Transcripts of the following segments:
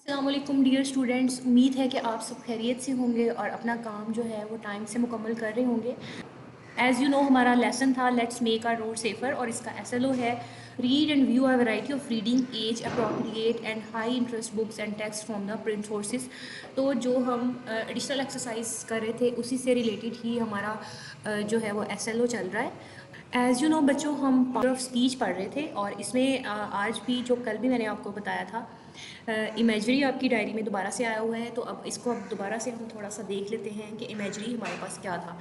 अस्सलामुअलैकुम dear students, उम्मीद है कि आप सब खैरियत से होंगे और अपना काम जो है वो टाइम से मुकम्मल कर रहे होंगे। एज़ यू नो हमारा लेसन था let's make our road safer और इसका एसएलओ है read and view a variety of reading as appropriate and high interest books and text from the print sources. तो जो हम एडिशनल एक्सरसाइज कर रहे थे उसी से रिलेटेड ही हमारा जो है वो एसएलओ चल रहा है। एज़ यू नो बच्चों, हम पावर ऑफ स्पीच पढ़ रहे थे और इसमें आज भी जो कल भी मैंने आपको बताया था, इमेजरी आपकी डायरी में दोबारा से आया हुआ है। तो अब इसको अब दोबारा से हम थोड़ा सा देख लेते हैं कि इमेजरी हमारे पास क्या था।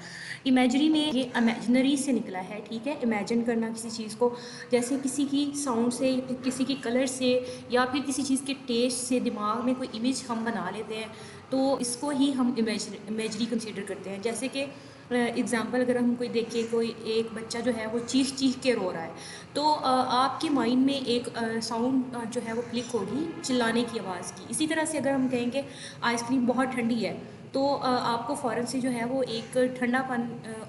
इमेजरी में ये इमेजनरी से निकला है, ठीक है। इमेजिन करना किसी चीज़ को, जैसे किसी की साउंड से, किसी की कलर से या फिर किसी चीज़ के टेस्ट से दिमाग में कोई इमेज हम बना लेते हैं, तो इसको ही हम इमेजरी कंसीडर करते हैं। जैसे कि एग्ज़ाम्पल अगर हम कोई देखें, कोई एक बच्चा जो है वो चीख चीख के रो रहा है, तो आपके माइंड में एक साउंड जो है वो क्लिक होगी चिल्लाने की आवाज़ की। इसी तरह से अगर हम कहेंगे आइसक्रीम बहुत ठंडी है, तो आपको फ़ौरन से जो है वो एक ठंडापन,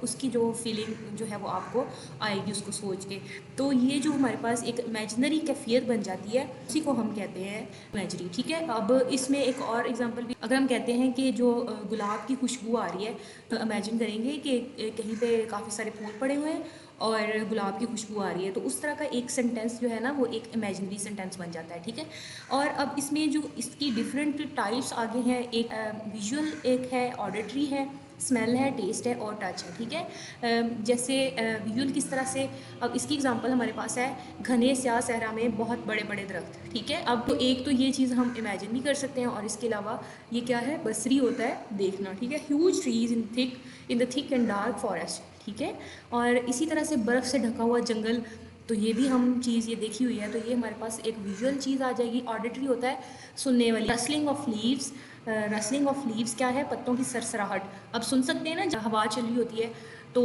उसकी जो फीलिंग जो है वो आपको आएगी उसको सोच के। तो ये जो हमारे पास एक इमेजिनरी कैफियत बन जाती है, उसी को हम कहते हैं इमेजरी, ठीक है। अब इसमें एक और एग्जांपल भी, अगर हम कहते हैं कि जो गुलाब की खुशबू आ रही है, तो इमेजिन करेंगे कि कहीं पे काफ़ी सारे फूल पड़े हुए हैं और गुलाब की खुशबू आ रही है, तो उस तरह का एक सेंटेंस जो है ना वो एक इमेजिनरी सेंटेंस बन जाता है, ठीक है। और अब इसमें जो इसकी डिफरेंट टाइप्स आगे हैं, एक विजुअल, एक है ऑडिटरी है, स्मेल है, टेस्ट है और टच है, ठीक है। जैसे विजुअल किस तरह से, अब इसकी एग्जांपल हमारे पास है घने स्याह सहरा में बहुत बड़े बड़े दरख्त, ठीक है। अब तो एक तो ये चीज़ हम इमेजिन भी कर सकते हैं और इसके अलावा ये क्या है, बसरी होता है देखना, ठीक है। Huge trees in the thick and dark forest, ठीक है। और इसी तरह से बर्फ़ से ढका हुआ जंगल, तो ये भी हम चीज़ ये देखी हुई है, तो ये हमारे पास एक विजुअल चीज़ आ जाएगी। ऑडिटरी होता है सुनने वाली, rustling of leaves. Rustling of leaves क्या है, पत्तों की सरसराहट। अब सुन सकते हैं ना, जब हवा चल रही होती है तो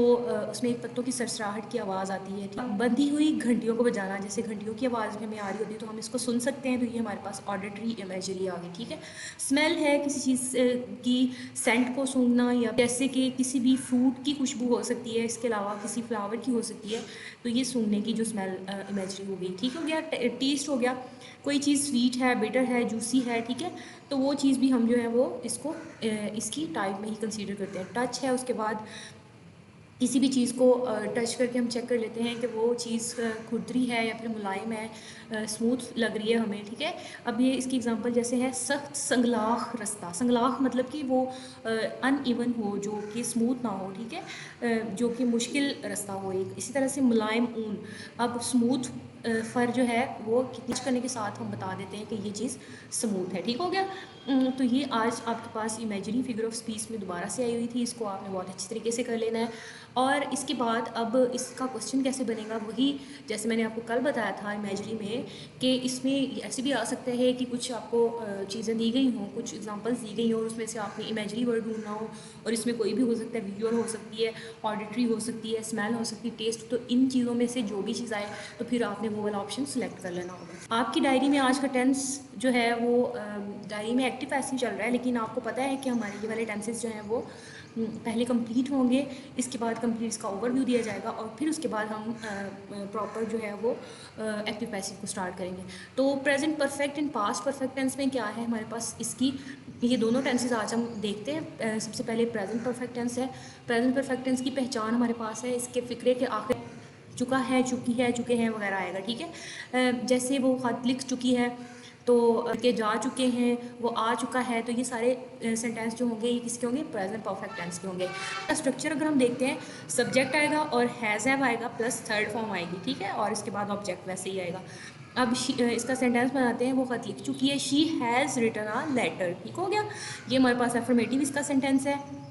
उसमें एक पत्तों की सरसराहट की आवाज़ आती है, ठीक है? बंधी हुई घंटियों को बजाना, जैसे घंटियों की आवाज़ भी हमें आ रही होती है तो हम इसको सुन सकते हैं, तो ये हमारे पास ऑडिटरी इमेजरी आ गई, ठीक है। स्मेल है किसी चीज़ की सेंट को सूंघना, या जैसे कि किसी भी फ्रूट की खुशबू हो सकती है, इसके अलावा किसी फ्लावर की हो सकती है, तो ये सूंघने की जो स्मेल इमेजरी हो गई, ठीक हो गया। टेस्ट हो गया, कोई चीज़ स्वीट है, बिटर है, जूसी है, ठीक है, तो वो चीज़ भी हम जो है वो इसको इसकी टाइप में ही कंसीडर करते हैं। टच है, उसके बाद किसी भी चीज़ को टच करके हम चेक कर लेते हैं कि वो चीज़ खुरदरी है या फिर मुलायम है, स्मूथ लग रही है हमें, ठीक है। अब ये इसकी एग्जांपल जैसे है सख्त संगलाख रास्ता। संगलाख मतलब कि वो अनइवन हो, जो कि स्मूथ ना हो, ठीक है, जो कि मुश्किल रास्ता हो एक। इसी तरह से मुलायम ऊन। अब स्मूथ फ़र जो है वो कितनी करने के साथ हम बता देते हैं कि ये चीज़ स्मूथ है, ठीक हो गया। तो ये आज आपके पास इमेजिनरी फिगर ऑफ स्पीच में दोबारा से आई हुई थी, इसको आपने बहुत अच्छी तरीके से कर लेना है। और इसके बाद अब इसका क्वेश्चन कैसे बनेगा, वही जैसे मैंने आपको कल बताया था इमेजरी में, कि इसमें ऐसे भी आ सकता है कि कुछ आपको चीज़ें दी गई हों, कुछ एग्जांपल्स दी गई हों और उसमें से आपने इमेजरी वर्ड ढूंढना हो, और इसमें कोई भी हो सकता है, विजुअल हो सकती है, ऑडिटरी हो सकती है, स्मेल हो सकती है, टेस्ट। तो इन चीज़ों में से जो भी चीज़ आए तो फिर आपने वो वाला ऑप्शन सेलेक्ट कर लेना होगा। आपकी डायरी में आज का टेंस जो है वो डायरी में एक्टिव ऐसे ही चल रहा है, लेकिन आपको पता है कि हमारे ये वाले टेंसेस जो हैं वो पहले कंप्लीट होंगे, इसके बाद कंप्लीट इसका ओवरव्यू दिया जाएगा और फिर उसके बाद हम प्रॉपर जो है वो एक्टिव पैसिव को स्टार्ट करेंगे। तो present perfect and past perfect tense में क्या है हमारे पास, इसकी ये दोनों टेंसेस आज हम देखते हैं। सबसे पहले प्रेजेंट परफेक्ट टेंस है। प्रेजेंट परफेक्ट टेंस की पहचान हमारे पास है, इसके फिक्रे के आखिर चुका है, चुकी है, चुके हैं वगैरह आएगा, ठीक है। जैसे वो खत लिख चुकी है, तो के जा चुके हैं, वो आ चुका है, तो ये सारे सेंटेंस जो होंगे ये किसके होंगे, प्रेजेंट परफेक्ट टेंस के होंगे। स्ट्रक्चर अगर हम देखते हैं, सब्जेक्ट आएगा और हैज़ हैव आएगा प्लस थर्ड फॉर्म आएगी, ठीक है, और इसके बाद ऑब्जेक्ट वैसे ही आएगा। अब इसका सेंटेंस बनाते हैं, वो खत लिख चुकी है, she has written a letter, ठीक हो गया। ये हमारे पास एफर्मेटिव इसका सेंटेंस है।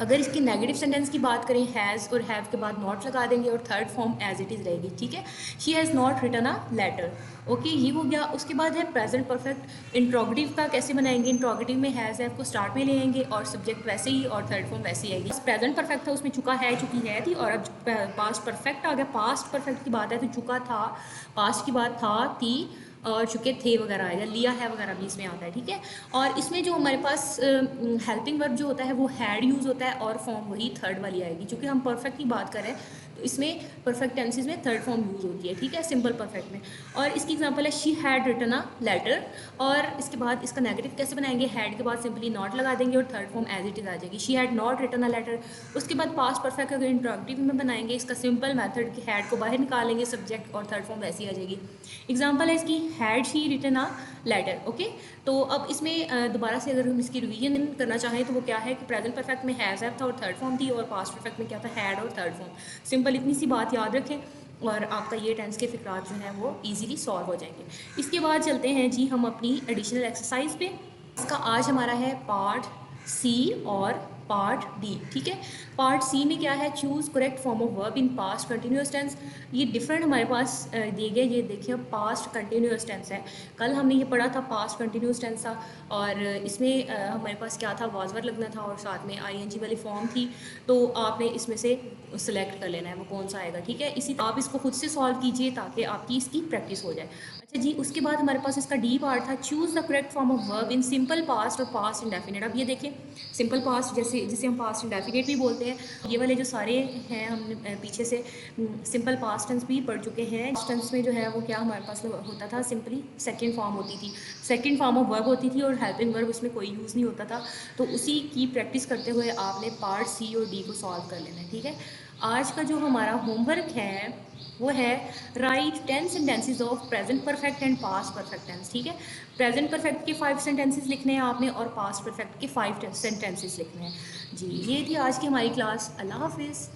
अगर इसकी नेगेटिव सेंटेंस की बात करें, हैज़ और हैव के बाद नॉट लगा देंगे और third form as it is रहेगी, ठीक है। She has not written a letter, okay, ये हो गया। उसके बाद है प्रेजेंट परफेक्ट। इंट्रोगेटिव का कैसे बनाएंगे, इंट्रोगेटिव में हैज़ हैव को स्टार्ट में ले आएंगे और सब्जेक्ट वैसे ही और थर्ड फॉर्म वैसे ही आएगी। प्रेजेंट परफेक्ट था, उसमें चुका है, चुकी है थी, और अब पास्ट परफेक्ट आ गया। पास्ट परफेक्ट की बात है तो चुका था, पास्ट की बात था, थी और चुके थे वगैरह आएगा, लिया है वगैरह भी इसमें आता है, ठीक है। और इसमें जो हमारे पास हेल्पिंग वर्ब जो होता है वो हैड यूज़ होता है और फॉर्म वही थर्ड वाली आएगी। चूँकि हम परफेक्ट की बात करें तो इसमें परफेक्ट टेंसेस में थर्ड फॉर्म यूज़ होती है, ठीक है, सिंपल परफेक्ट में। और इसकी एग्जांपल है she had written a letter, और इसके बाद इसका नेगेटिव कैसे बनाएंगे, हैड के बाद सिंपली नॉट लगा देंगे और third form as it is आ जाएगी, she had not written a letter. उसके बाद पास्ट परफेक्ट अगर इंट्रोगेटिव में बनाएंगे, इसका सिंपल मेथड कि हैड को बाहर निकालेंगे, सब्जेक्ट और थर्ड फॉर्म वैसी आ जाएगी। एग्जाम्पल है इसकी had she written a letter. Okay, तो अब इसमें दोबारा से अगर हम इसकी रिवीजन करना चाहें तो वो क्या है कि प्रेजेंट परफेक्ट में हैज़ हैव था और थर्ड फॉर्म थी, और पास्ट परफेक्ट में क्या था, हैड और थर्ड फॉर्म। सिंपल इतनी सी बात याद रखें और आपका ये टेंस के फिक्रात जो हैं वो इजीली सॉल्व हो जाएंगे। इसके बाद चलते हैं जी हम अपनी एडिशनल एक्सरसाइज पे। इसका आज हमारा है पार्ट सी और पार्ट डी, ठीक है। पार्ट सी में क्या है, choose correct form of verb in past continuous tense. ये डिफरेंट हमारे पास दिए गए, ये देखिए पास्ट कंटिन्यूस टेंस है। कल हमने ये पढ़ा था पास्ट कंटिन्यूस टेंस था, और इसमें हमारे पास क्या था, वाज वर्ब लगना था और साथ में आईएनजी वाली फॉर्म थी। तो आपने इसमें से सिलेक्ट कर लेना है वो कौन सा आएगा, ठीक है। इसी आप इसको खुद से सॉल्व कीजिए ताकि आपकी इसकी प्रैक्टिस हो जाए। अच्छा जी, उसके बाद हमारे पास इसका डी पार्ट था, choose the correct form of verb in simple past और पास्ट इंडेफिनिट। अब ये देखें, सिंपल पास्ट जैसे जिसे हम पास्ट इंडेफिनिट भी बोलते हैं, ये वाले जो सारे हैं हमने पीछे से सिंपल पास्ट टेंस भी पढ़ चुके हैं। पास्ट टेंस में जो है वो क्या हमारे पास होता था, सिंपली सेकंड फॉर्म होती थी, सेकंड फॉर्म ऑफ वर्ब होती थी और हेल्पिंग वर्ब उसमें कोई यूज़ नहीं होता था। तो उसी की प्रैक्टिस करते हुए आपने पार्ट सी और डी को सॉल्व कर लेना है, ठीक है। आज का जो हमारा होमवर्क है वो है write 10 sentences of present perfect and past perfect tense, ठीक है। प्रेजेंट परफेक्ट के 5 सेंटेंसेस लिखने हैं आपने और पास्ट परफेक्ट के 5 सेंटेंसेस लिखने हैं जी। ये थी आज की हमारी क्लास। अल्लाह हाफिज़।